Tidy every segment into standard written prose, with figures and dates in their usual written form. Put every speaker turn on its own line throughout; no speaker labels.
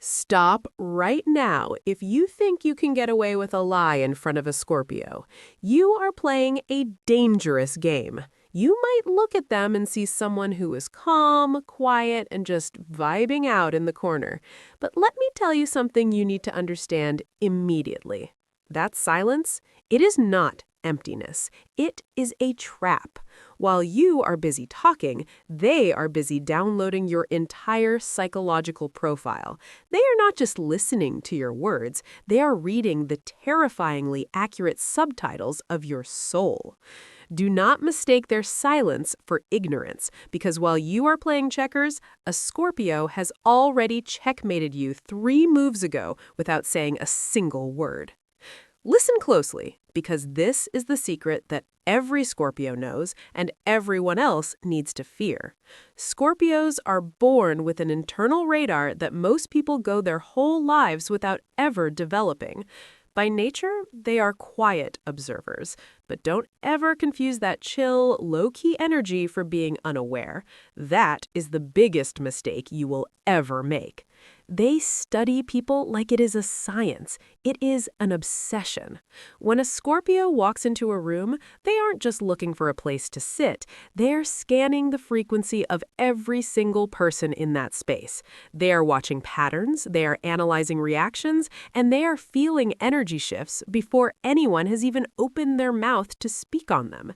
Stop right now if you think you can get away with a lie in front of a Scorpio. You are playing a dangerous game. You might look at them and see someone who is calm, quiet, and just vibing out in the corner. But let me tell you something you need to understand immediately. That silence, it is not emptiness. It is a trap. While you are busy talking, they are busy downloading your entire psychological profile. They are not just listening to your words, they are reading the terrifyingly accurate subtitles of your soul. Do not mistake their silence for ignorance, because while you are playing checkers, a Scorpio has already checkmated you 3 moves ago without saying a single word. Listen closely, because this is the secret that every Scorpio knows and everyone else needs to fear. Scorpios are born with an internal radar that most people go their whole lives without ever developing. By nature, they are quiet observers, but don't ever confuse that chill, low-key energy for being unaware. That is the biggest mistake you will ever make. They study people like it is a science. It is an obsession. When a Scorpio walks into a room, they aren't just looking for a place to sit. They're scanning the frequency of every single person in that space. They are watching patterns, they are analyzing reactions, and they are feeling energy shifts before anyone has even opened their mouth to speak on them.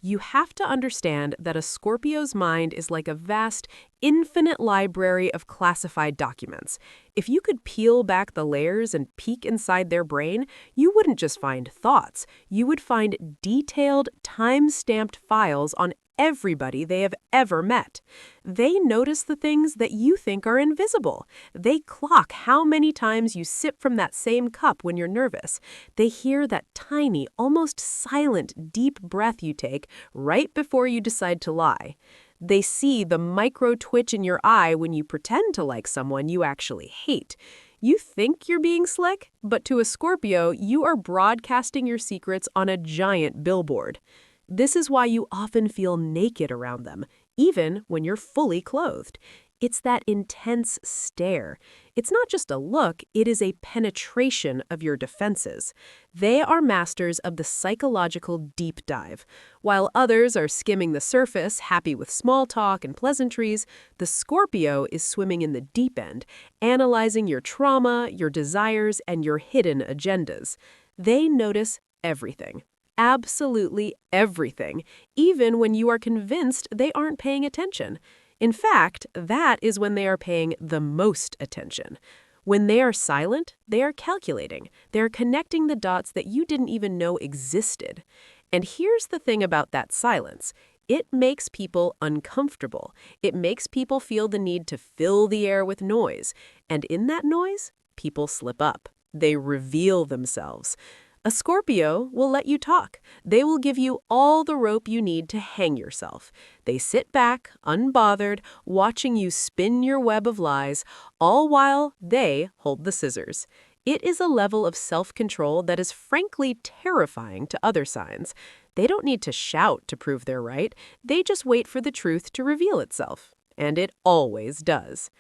You have to understand that a Scorpio's mind is like a vast, infinite library of classified documents. If you could peel back the layers and peek inside their brain, you wouldn't just find thoughts. You would find detailed, time-stamped files on everybody they have ever met. They notice the things that you think are invisible. They clock how many times you sip from that same cup when you're nervous. They hear that tiny, almost silent, deep breath you take right before you decide to lie. They see the micro twitch in your eye when you pretend to like someone you actually hate. You think you're being slick, but to a Scorpio, you are broadcasting your secrets on a giant billboard. This is why you often feel naked around them, even when you're fully clothed. It's that intense stare. It's not just a look, it is a penetration of your defenses. They are masters of the psychological deep dive. While others are skimming the surface, happy with small talk and pleasantries, the Scorpio is swimming in the deep end, analyzing your trauma, your desires, and your hidden agendas. They notice everything. Absolutely everything, even when you are convinced they aren't paying attention. In fact, that is when they are paying the most attention. When they are silent, they are calculating. They are connecting the dots that you didn't even know existed. And here's the thing about that silence. It makes people uncomfortable. It makes people feel the need to fill the air with noise. And in that noise, people slip up. They reveal themselves. A Scorpio will let you talk. They will give you all the rope you need to hang yourself. They sit back, unbothered, watching you spin your web of lies, all while they hold the scissors. It is a level of self-control that is frankly terrifying to other signs. They don't need to shout to prove they're right. They just wait for the truth to reveal itself. And it always does.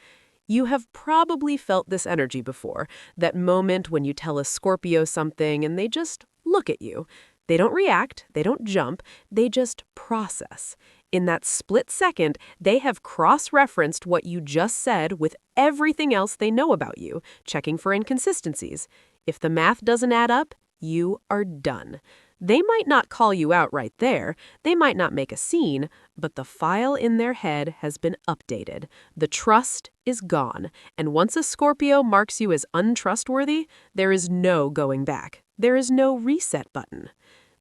You have probably felt this energy before, that moment when you tell a Scorpio something and they just look at you. They don't react, they don't jump, they just process. In that split second, they have cross-referenced what you just said with everything else they know about you, checking for inconsistencies. If the math doesn't add up, you are done. They might not call you out right there, they might not make a scene, but the file in their head has been updated. The trust is gone, and once a Scorpio marks you as untrustworthy, there is no going back. There is no reset button.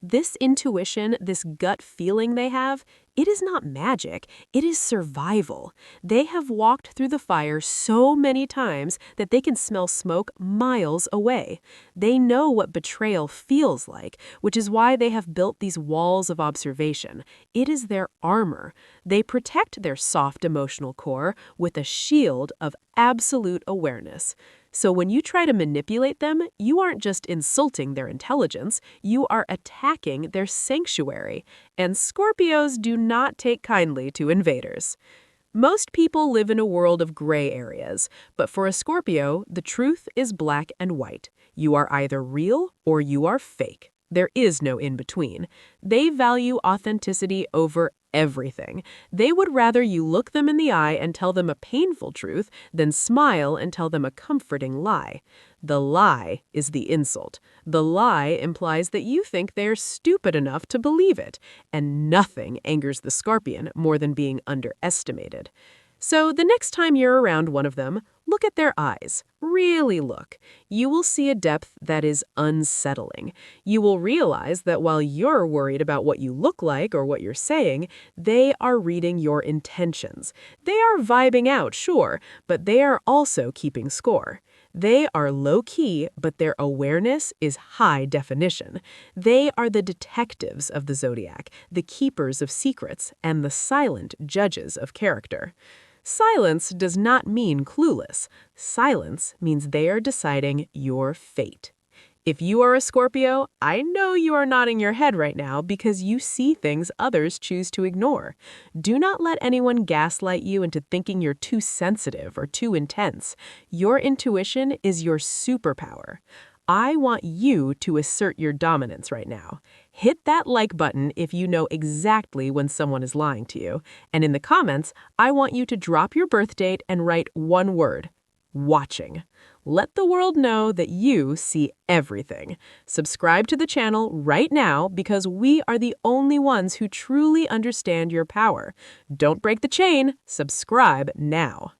This intuition, this gut feeling they have, it is not magic, it is survival. They have walked through the fire so many times that they can smell smoke miles away. They know what betrayal feels like, which is why they have built these walls of observation. It is their armor. They protect their soft emotional core with a shield of absolute awareness. So when you try to manipulate them, you aren't just insulting their intelligence, you are attacking their sanctuary. And Scorpios do not take kindly to invaders. Most people live in a world of gray areas, but for a Scorpio, the truth is black and white. You are either real or you are fake. There is no in between. They value authenticity over everything. They would rather you look them in the eye and tell them a painful truth than smile and tell them a comforting lie. The lie is the insult. The lie implies that you think they're stupid enough to believe it, and nothing angers the Scorpion more than being underestimated. So the next time you're around one of them, look at their eyes. Really look. You will see a depth that is unsettling. You will realize that while you're worried about what you look like or what you're saying, they are reading your intentions. They are vibing out, sure, but they are also keeping score. They are low-key, but their awareness is high definition. They are the detectives of the zodiac, the keepers of secrets, and the silent judges of character. Silence does not mean clueless. Silence means they are deciding your fate. If you are a Scorpio, I know you are nodding your head right now because you see things others choose to ignore. Do not let anyone gaslight you into thinking you're too sensitive or too intense. Your intuition is your superpower. I want you to assert your dominance right now. Hit that like button if you know exactly when someone is lying to you. And in the comments, I want you to drop your birth date and write one word: watching. Let the world know that you see everything. Subscribe to the channel right now because we are the only ones who truly understand your power. Don't break the chain. Subscribe now.